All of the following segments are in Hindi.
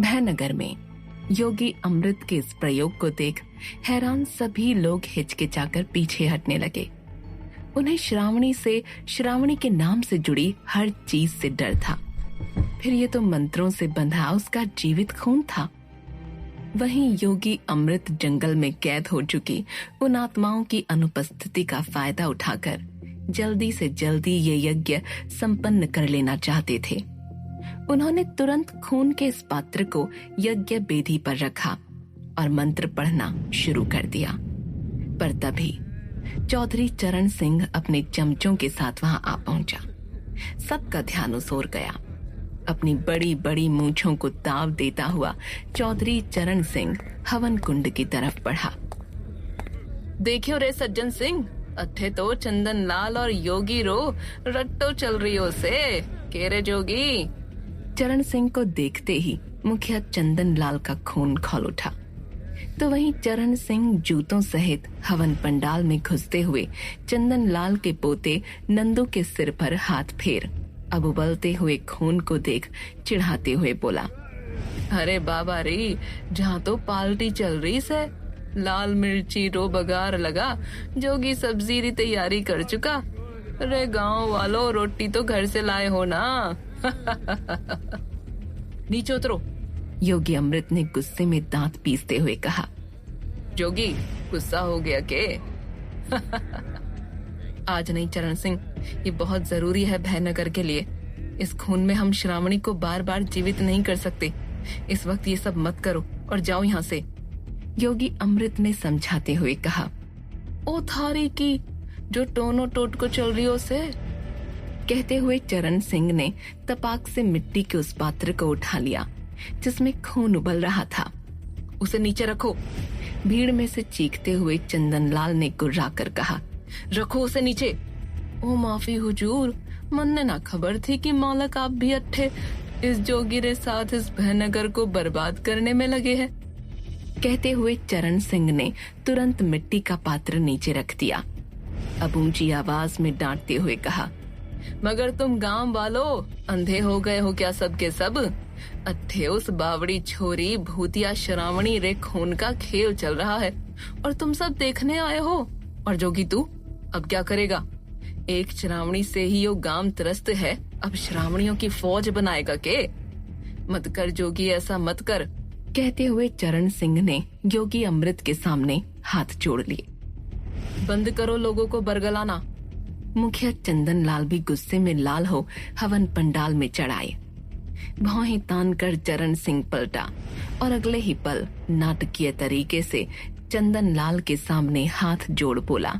भयनगर में योगी अमृत के इस प्रयोग को देख हैरान सभी लोग हिचकिचाकर पीछे हटने लगे। उन्हें श्रावणी के नाम से जुड़ी हर चीज से डर था। फिर ये तो मंत्रों से बंधा उसका जीवित खून था। वहीं योगी अमृत जंगल में कैद हो चुकी उन आत्माओं की अनुपस्थिति का फायदा उठाकर जल्दी से जल्दी ये यज्ञ संपन्न कर लेना चाहते थे। उन्होंने तुरंत खून के इस पात्र को यज्ञ बेदी पर रखा और मंत्र पढ़ना शुरू कर दिया। पर तभी चौधरी चरण सिंह अपने चमचों के साथ वहां आ पहुंचा। सबका ध्यान उस ओर गया। अपनी बड़ी बड़ी मूंछों को ताव देता हुआ चौधरी चरण सिंह हवन कुंड की तरफ बढ़ा। देखियो रे सज्जन सिंह, अठे तो चंदन लाल और योगी रो रट्टो चल रही हो से केरे जोगी। चरण सिंह को देखते ही मुखिया चंदन लाल का खून खौल उठा। तो वहीं चरण सिंह जूतों सहित हवन पंडाल में घुसते हुए चंदन लाल के पोते नंदू के सिर पर हाथ फेर अब उबलते हुए खून को देख चिढ़ाते हुए बोला, अरे बाबा री, जहाँ तो पार्टी चल रही से लाल मिर्ची रो बगार लगा, जोगी सब्जी री तैयारी कर चुका। अरे गांव वालों, रोटी तो घर से लाए हो ना। नीचे उतरो, योगी अमृत ने गुस्से में दांत पीसते हुए कहा। जोगी गुस्सा हो गया के? आज नहीं चरण सिंह, ये बहुत जरूरी है भयनगर के लिए। इस खून में हम श्रावणी को बार बार जीवित नहीं कर सकते। इस वक्त ये सब मत करो और जाओ यहाँ से, योगी अमृत ने समझाते हुए कहा। ओ थारी की जो टोनो टोट को चल रही हो से, कहते हुए चरण सिंह ने तपाक से मिट्टी के उस पात्र को उठा लिया जिसमें खून उबल रहा था। उसे नीचे रखो, भीड़ में से चीखते हुए चंदन लाल ने गुर्राकर कहा। रखो उसे नीचे। ओ माफी हुजूर, मन ने ना खबर थी कि मालक आप भी अट्ठे इस जोगी रे साथ इस भयनगर को बर्बाद करने में लगे हैं। कहते हुए चरण सिंह ने तुरंत मिट्टी का पात्र नीचे रख दिया। अब ऊंची आवाज में डांटते हुए कहा, मगर तुम गांव वालों अंधे हो गए हो क्या सबके सब? अट्ठे उस बावड़ी छोरी भूतिया श्रावणी रे खून का खेल चल रहा है और तुम सब देखने आए हो। और जोगी तू अब क्या करेगा? एक श्रावणी से ही यो गांव त्रस्त है, अब श्रावणियों की फौज बनाएगा के? मत कर जोगी, ऐसा मत कर। कहते हुए चरण सिंह ने योगी अमृत के सामने हाथ जोड़ लिए। बंद करो लोगों को बरगलाना। मुखिया चंदन लाल भी गुस्से में लाल हो हवन पंडाल में चढ़ाए। भौहें तान कर चरण सिंह पलटा और अगले ही पल नाटकीय तरीके से चंदन लाल के सामने हाथ जोड़ बोला,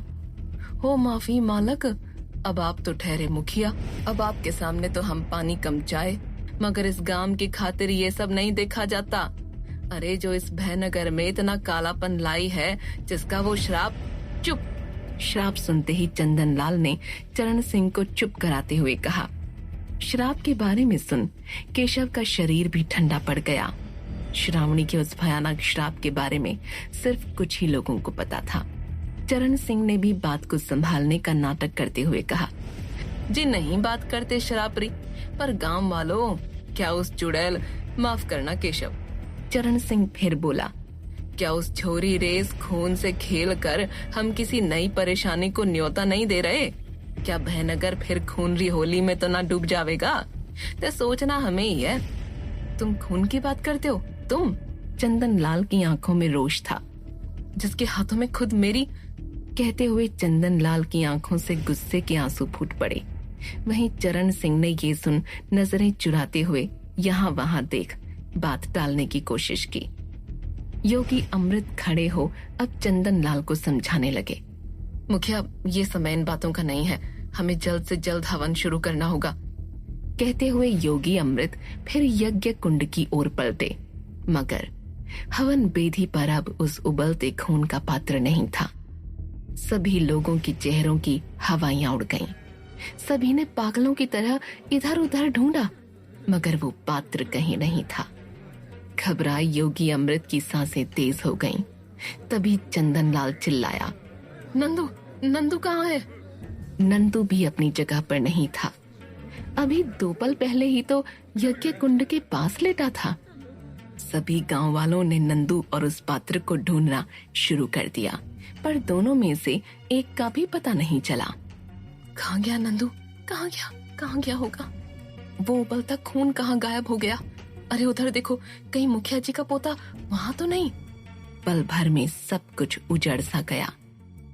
हो माफी मालक, अब आप तो ठहरे मुखिया, अब आपके सामने तो हम पानी कम चाय, मगर इस गांव की खातिर ये सब नहीं देखा जाता। अरे जो इस भयनगर में इतना कालापन लाई है, जिसका वो श्राप। चुप। श्राप सुनते ही चंदन लाल ने चरण सिंह को चुप कराते हुए कहा। श्राप के बारे में सुन केशव का शरीर भी ठंडा पड़ गया। श्रावणी के उस भयानक श्राप के बारे में सिर्फ कुछ ही लोगों को पता था। चरण सिंह ने भी बात को संभालने का नाटक करते हुए कहा, जी नहीं बात करते शराबरी, पर गांव वालों क्या उस चुड़ैल, माफ करना केशव। चरण सिंह फिर बोला, क्या उस छोरी रेस खून से खेल कर हम किसी नई परेशानी को न्योता नहीं दे रहे? क्या भयनगर फिर खूनरी होली में तो ना डूब जाएगा? तो सोचना हमें ही है। तुम खून की बात करते हो? तुम? चंदन लाल की आंखों में रोष था। जिसके हाथों में खुद मेरी। कहते हुए चंदन लाल की आंखों से गुस्से के आंसू फूट पड़े। वहीं चरण सिंह ने ये सुन नजरें चुराते हुए यहाँ वहां देख बात टालने की कोशिश की। योगी अमृत खड़े हो अब चंदन लाल को समझाने लगे। मुखिया, ये समय इन बातों का नहीं है, हमें जल्द से जल्द हवन शुरू करना होगा। कहते हुए योगी अमृत फिर यज्ञ कुंड की ओर पलटे, मगर हवन बेदी पर अब उस उबलते खून का पात्र नहीं था। सभी लोगों के चेहरों की हवाइयां उड़ गईं। सभी ने पागलों की तरह इधर उधर ढूंढा, मगर वो पात्र कहीं नहीं था। घबराए योगी अमृत की सांसें तेज हो गईं। तभी चंदन लाल चिल्लाया, नंदू, नंदू कहाँ है? नंदू भी अपनी जगह पर नहीं था। अभी 2 पल पहले ही तो यज्ञ कुंड के पास लेटा था। सभी गांव वालों ने नंदू और उस पात्र को ढूंढना शुरू कर दिया, पर दोनों में से एक का भी पता नहीं चला। कहाँ गया नंदू? कहाँ गया होगा? वो उबलता खून कहाँ गायब हो गया? अरे उधर देखो, कहीं मुखिया जी का पोता वहाँ तो नहीं? पल भर में सब कुछ उजड़ सा गया,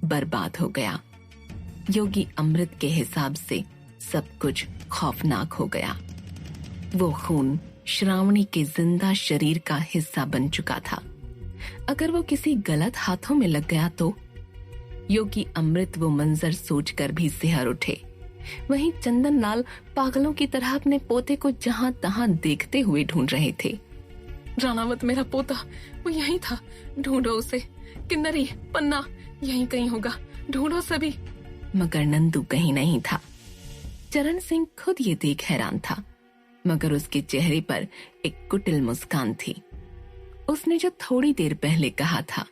बर्बाद हो गया। योगी अमृत के हिसाब से सब कुछ खौफनाक हो गया। वो खून श्रावणी के जिंदा शरीर का हिस्सा बन चुका था। अगर वो किसी गलत हाथों में लग गया तो? योगी अमृत वो मंजर सोचकर भी सिहर उठे। वहीं चंदन लाल पागलों की तरह अपने पोते को जहां तहां देखते हुए ढूंढ रहे थे। राणावत मेरा पोता, वो यहीं था, ढूंढो उसे। किन्नरी, पन्ना, यहीं कहीं होगा, ढूंढो सभी। मगर नंदू कहीं नहीं था। चरण सिंह खुद ये देख हैरान था, मगर उसके चेहरे पर एक कुटिल मुस्कान थी। उसने जो थोड़ी देर पहले कहा था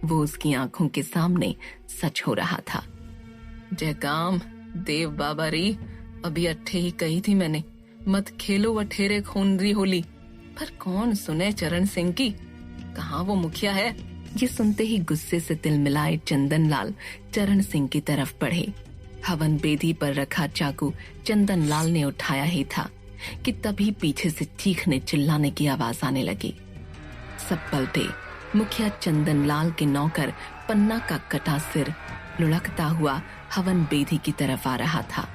वो उसकी आंखों के सामने सच हो रहा था। जयकाम देव बाबा री, अभी अट्ठे ही कही थी मैंने, मत खेलो वठेरे खूनरी होली। पर कौन सुने चरण सिंह की? कहाँ वो मुखिया है? ये सुनते ही गुस्से से तिलमिलाए चंदन लाल चरण सिंह की तरफ बढ़े। हवन बेदी पर रखा चाकू चंदन लाल ने उठाया ही था कि तभी पीछे से चीखने चिल्लाने की आवाज आने लगी। सब पलटे। मुखिया चंदन लाल के नौकर पन्ना का कटा सिर लुढ़कता हुआ हवन बेदी की तरफ आ रहा था।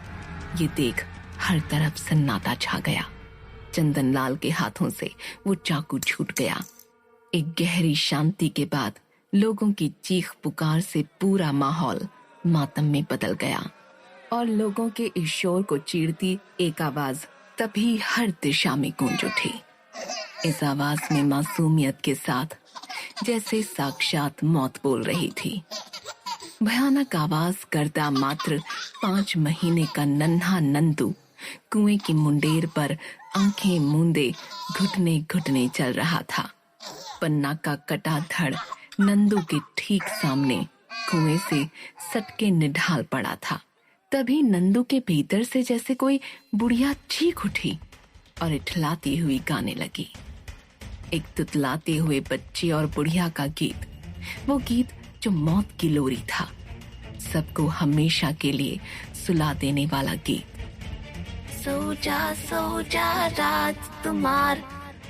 ये देख हर तरफ सन्नाटा छा गया। चंदन लाल के हाथों से वो चाकू छूट गया। एक गहरी शांति के बाद लोगों की चीख पुकार से पूरा माहौल मातम में बदल गया और लोगों के इस शोर को चीरती एक आवाज तभी हर दिशा में गूंज उठी। इस आवाज में मासूमियत के साथ जैसे साक्षात मौत बोल रही थी। भयानक आवाज करता मात्र 5 महीने का नन्हा नंदू कुएं की मुंडेर पर आंखें मूंदे घुटने घुटने चल रहा था। पन्ना का कटा धड़ नंदू के ठीक सामने कुएं से सटके निढाल पड़ा था। तभी नंदू के भीतर से जैसे कोई बुढ़िया चीख उठी और इठलाती हुई गाने लगी। एक तुतलाते हुए बच्चे और बुढ़िया का गीत, वो गीत जो मौत की लोरी था, सबको हमेशा के लिए सुला देने वाला गीत। सो जा राजकुमार,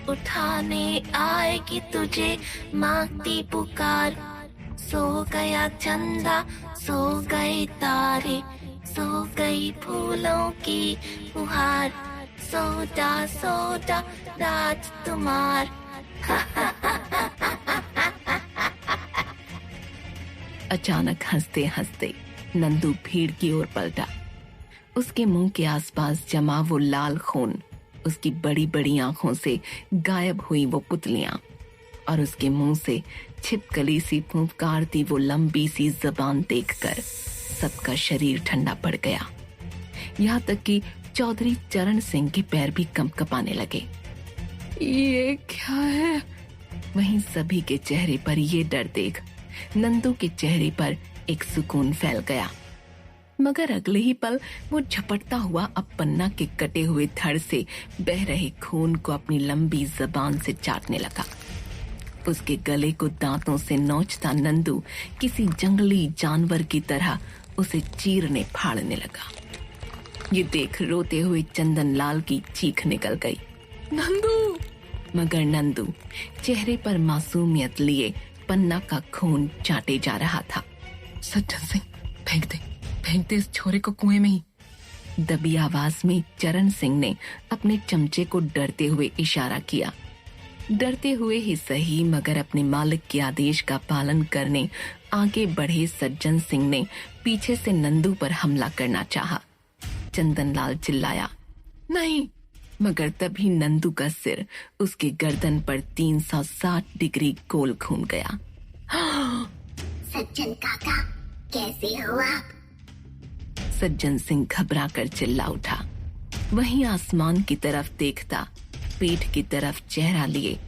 उठाने आएगी तुझे मांगती पुकार। सो गया चंदा, सो गए तारे, सो गई फूलों की फुहार। सो जा राजकुमार। अचानक हंसते हंसते नंदू भीड़ की ओर पलटा। उसके मुंह के आसपास जमा वो लाल खून, उसकी बड़ी बड़ी आंखों से गायब हुई वो पुतलियां और उसके मुंह से छिपकली सी फुंकारती वो लंबी सी जबान देखकर सबका शरीर ठंडा पड़ गया। यहाँ तक कि चौधरी चरण सिंह के पैर भी कंपकपाने लगे। ये क्या है? वहीं सभी के चेहरे पर ये डर देख नंदू के चेहरे पर एक सुकून फैल गया। मगर अगले ही पल वो झपटता हुआ अब पन्ना के कटे हुए धड़ से बह रहे खून को अपनी लंबी जबान से चाटने लगा। उसके गले को दांतों से नोचता नंदू किसी जंगली जानवर की तरह उसे चीरने फाड़ने लगा। ये देख रोते हुए चंदन लाल की चीख निकल गई, नंदू! मगर नंदू चेहरे पर मासूमियत लिए पन्ना का खून चाटे जा रहा था। सज्जन सिंह, फेंक दे इस छोरे को कुएं में ही। दबी आवाज में चरण सिंह ने अपने चमचे को डरते हुए इशारा किया। डरते हुए ही सही, मगर अपने मालिक के आदेश का पालन करने आगे बढ़े सज्जन सिंह ने पीछे से नंदू पर हमला करना चाहा। चंदन लाल चिल्लाया, नहीं! मगर तभी नंदू का सिर उसके गर्दन पर 360 डिग्री गोल घूम गया। सज्जन काका, कैसे हो आप? सज्जन सिंह घबरा कर चिल्ला उठा। वहीं आसमान की तरफ देखता, पीठ की तरफ चेहरा लिए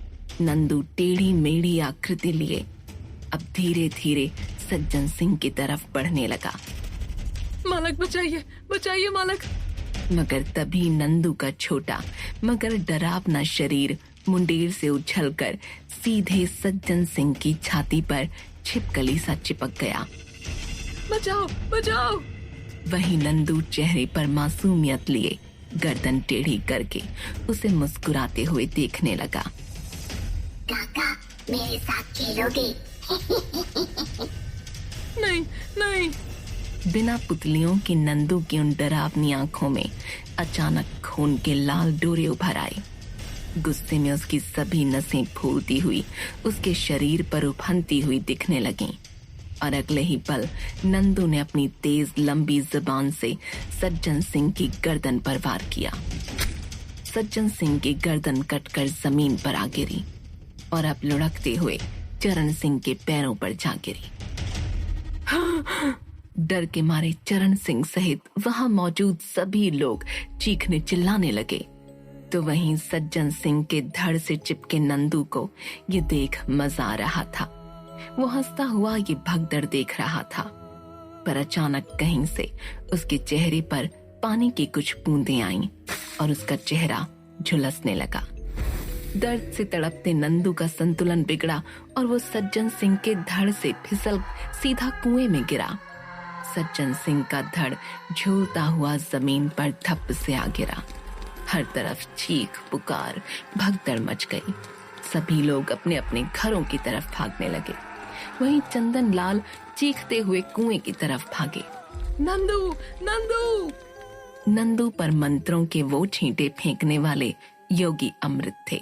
नंदू टेढ़ी मेढ़ी आकृति लिए अब धीरे धीरे सज्जन सिंह की तरफ बढ़ने लगा। मालक बचाइए, मालक! मगर तभी नंदू का छोटा मगर डरावना शरीर मुंडेर से उछलकर सीधे सज्जन सिंह की छाती पर छिपकली सा चिपक गया। बचाओ बचाओ। वहीं नंदू चेहरे पर मासूमियत लिए गर्दन टेढ़ी करके उसे मुस्कुराते हुए देखने लगा। काका मेरे साथ खेलोगे? नहीं नहीं। बिना पुतलियों की नंदू की उन डरावनी आंखों में अचानक खून के लाल डोरे उभर आए। गुस्से में उसकी सभी नसें फूलती हुई उसके शरीर पर उफनती हुई दिखने लगीं और अगले ही पल नंदू ने अपनी तेज लंबी जुबान से सज्जन सिंह की गर्दन पर वार किया। सज्जन सिंह की गर्दन कटकर जमीन पर आ गिरी और अब लुढ़कते हुए चरण सिंह के पैरों पर जा गिरी। डर के मारे चरण सिंह सहित वहां मौजूद सभी लोग चीखने चिल्लाने लगे, तो वहीं सज्जन सिंह के धड़ से चिपके नंदू को ये देख मजा आ रहा था। वो हंसता हुआ ये भगदड़ देख रहा था, पर अचानक कहीं से उसके चेहरे पर पानी की कुछ बूंदें आईं और उसका चेहरा झुलसने लगा। दर्द से तड़पते नंदू का संतुलन बिगड़ा और वो सज्जन सिंह के धड़ से फिसल सीधा कुएं में गिरा। सज्जन सिंह का धड़ झूलता हुआ जमीन पर धप से आ गिरा। हर तरफ चीख पुकार भगदड़ मच गई। सभी लोग अपने अपने घरों की तरफ भागने लगे। वहीं चंदन लाल चीखते हुए कुएं की तरफ भागे। नंदू नंदू। नंदू पर मंत्रों के वो छींटे फेंकने वाले योगी अमृत थे।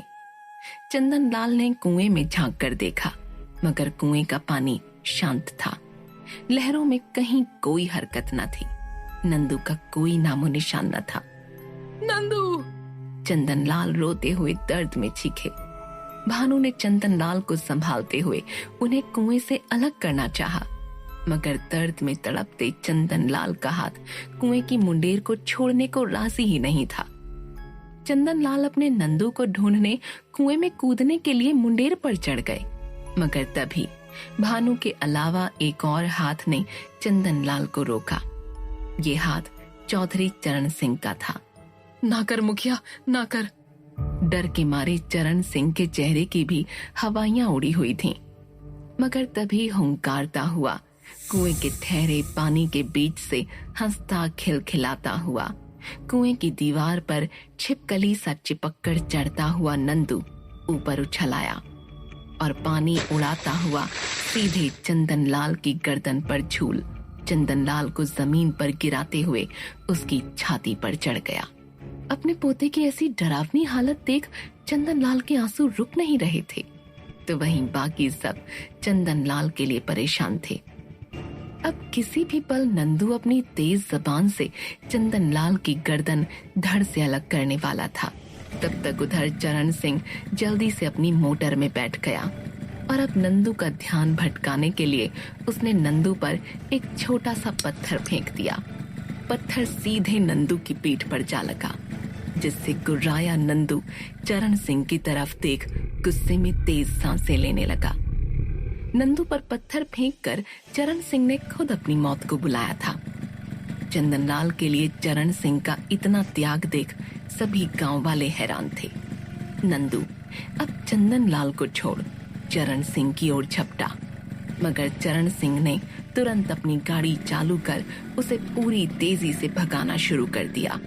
चंदन लाल ने कुएं में झांक कर देखा, मगर कुएं का पानी शांत था। लहरों में कहीं कोई हरकत न थी। नंदू का कोई नामो निशान न था। नंदू। चंदन लाल रोते हुए दर्द में चीखे। भानु ने चंदन लाल को संभालते हुए उन्हें कुएं से अलग करना चाहा, मगर दर्द में तड़पते चंदन लाल का हाथ कुएं की मुंडेर को छोड़ने को राजी ही नहीं था। चंदन लाल अपने नंदू को ढूंढने कुएं में कूदने के लिए मुंडेर पर चढ़ गए, मगर तभी भानु के अलावा एक और हाथ ने चंदन लाल को रोका। ये हाथ चौधरी चरण सिंह का था। ना कर मुखिया ना कर। डर के मारे चरण सिंह के चेहरे की भी हवाइयां उड़ी हुई थीं, मगर तभी हुंकारता हुआ कुएं के ठहरे पानी के बीच से हंसता खिलखिलाता हुआ कुएं की दीवार पर छिपकली सा चिपककर चढ़ता हुआ नंदू ऊपर उछल आया और पानी उड़ाता हुआ सीधे चंदन लाल की गर्दन पर झूल चंदन लाल को जमीन पर गिराते हुए उसकी छाती पर चढ़ गया। अपने पोते की ऐसी डरावनी हालत देख चंदन लाल के आंसू रुक नहीं रहे थे, तो वहीं बाकी सब चंदन लाल के लिए परेशान थे। अब किसी भी पल नंदू अपनी तेज जबान से चंदन लाल की गर्दन धड़ से अलग करने वाला था। तब तक उधर चरण सिंह जल्दी से अपनी मोटर में बैठ गया और अब नंदू का ध्यान भटकाने के लिए उसने नंदू पर एक छोटा सा पत्थर फेंक दिया। पत्थर सीधे नंदू की पीठ पर जा लगा, जिससे गुर्राया नंदू चरण सिंह की तरफ देख गुस्से में तेज सांसें लेने लगा। नंदू पर पत्थर फेंककर चरण सिंह ने खुद अपनी मौत को बुलाया था। चंदन लाल के लिए चरण सिंह का इतना त्याग देख सभी गांव वाले हैरान थे। नंदू अब चंदन लाल को छोड़ चरण सिंह की ओर झपटा, मगर चरण सिंह ने तुरंत अपनी गाड़ी चालू कर उसे पूरी तेजी से भगाना शुरू कर दिया।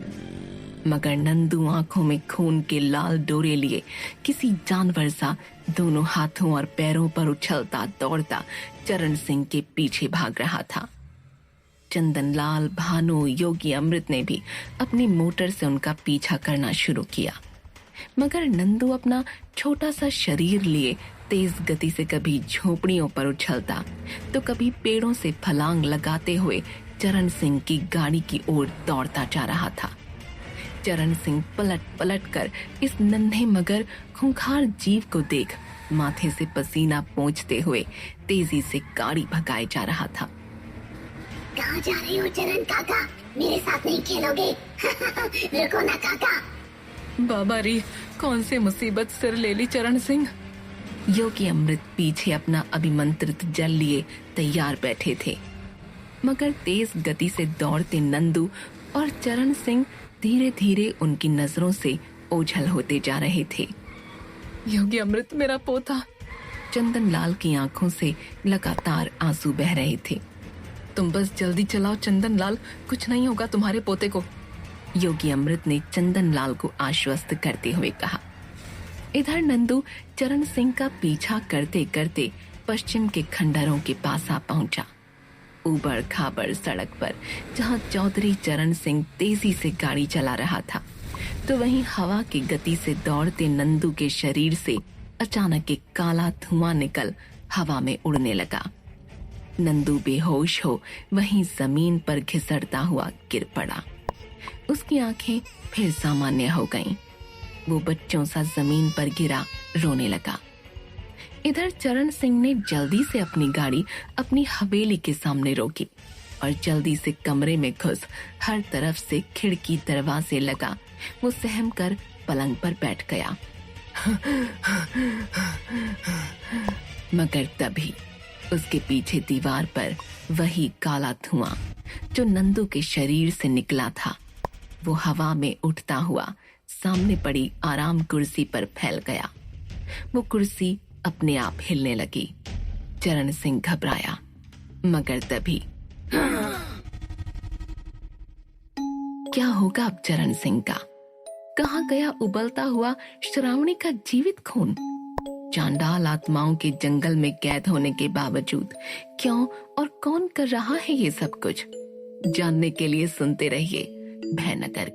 मगर नंदू आंखों में खून के लाल डोरे लिए किसी जानवर सा दोनों हाथों और पैरों पर उछलता दौड़ता चरण सिंह के पीछे भाग रहा था। चंदन लाल, भानु, योगी अमृत ने भी अपनी मोटर से उनका पीछा करना शुरू किया, मगर नंदू अपना छोटा सा शरीर लिए तेज गति से कभी झोपड़ियों पर उछलता तो कभी पेड़ों से फलांग लगाते हुए चरण सिंह की गाड़ी की ओर दौड़ता जा रहा था। चरण सिंह पलट पलट कर इस नन्हे मगर खूंखार जीव को देख माथे से पसीना पोंछते हुए तेजी से गाड़ी भगाए जा रहा था। कहाँ जा रहे हो चरण काका? मेरे साथ नहीं खेलोगे? रुको ना काका। बाबा री, कौन सी मुसीबत सिर ले ली चरण सिंह। योगी अमृत पीछे अपना अभिमंत्रित जल लिए तैयार बैठे थे, मगर तेज गति से दौड़ते नंदू और चरण सिंह धीरे धीरे उनकी नजरों से ओझल होते जा रहे थे। योगी अमृत मेरा पोता। चंदन लाल की आंखों से लगातार आंसू बह रहे थे। तुम बस जल्दी चलाओ चंदन लाल, कुछ नहीं होगा तुम्हारे पोते को। योगी अमृत ने चंदन लाल को आश्वस्त करते हुए कहा। इधर नंदू चरण सिंह का पीछा करते करते पश्चिम के खंडरों के पास आ पहुंचा। ऊबड़ खाबड़ सड़क पर जहां चौधरी चरण सिंह तेजी से गाड़ी चला रहा था, तो वहीं हवा की गति से दौड़ते नंदू के शरीर से अचानक एक काला धुआं निकल हवा में उड़ने लगा। नंदू बेहोश हो वहीं जमीन पर घिसटता हुआ गिर पड़ा। उसकी आंखें फिर सामान्य हो गईं। वो बच्चों सा जमीन पर गिरा रोने लगा। इधर चरण सिंह ने जल्दी से अपनी गाड़ी अपनी हवेली के सामने रोकी और जल्दी से कमरे में घुस हर तरफ से खिड़की दरवाजे लगा वो सहम कर पलंग पर बैठ गया। मगर तभी उसके पीछे दीवार पर वही काला धुआं जो नंदू के शरीर से निकला था, वो हवा में उठता हुआ सामने पड़ी आराम कुर्सी पर फैल गया। वो कुर्सी अपने आप हिलने लगी। चरण सिंह घबराया, मगर तभी क्या होगा अब चरण सिंह का? कहाँ गया उबलता हुआ श्रावणी का जीवित खून? चांडाल आत्माओं के जंगल में कैद होने के बावजूद क्यों और कौन कर रहा है ये सब कुछ? जानने के लिए सुनते रहिए भयनगर